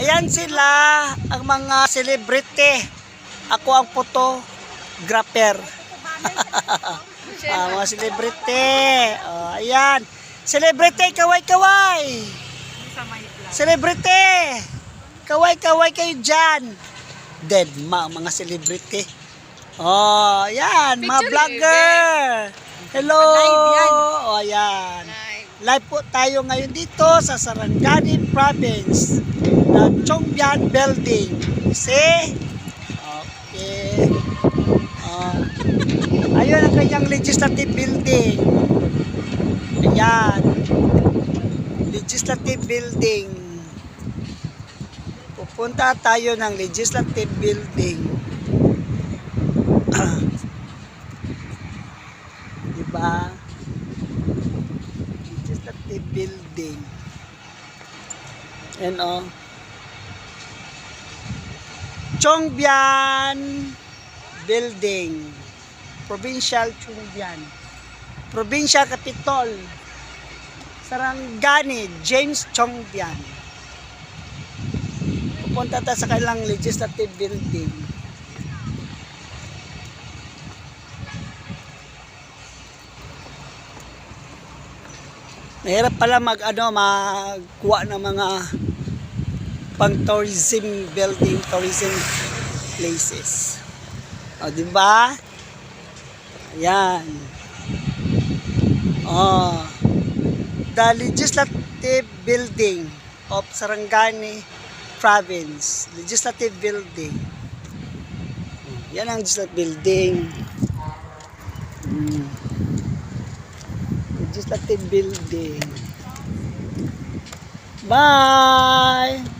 Ayan sila, ang mga celebrity. Ako ang photographer. Mga celebrity. Ayan. Celebrity, kaway-kaway. Celebrity. Kaway-kaway kayo dyan. Dead mga celebrity. Ayan, mga vlogger. Hello. Ayan. Live po tayo ngayon dito sa Sarangani Province na Chongbian Building. See? Okay. Ayun ang kanyang legislative building. Ayan. Legislative building. Pupunta tayo ng legislative building. Diba? Legislative building. And Chongbian Building. Provincial Chongbian. Provincial Capital. Sarangani, James Chongbian. Pupunta tayo sa kailang legislative building. Mahirap pala magkuha ng mga pang tourism building, tourism places. Di ba? Ayan. The legislative building of Sarangani Province. Legislative building. Yan ang legislative building. Legislative building. Bye!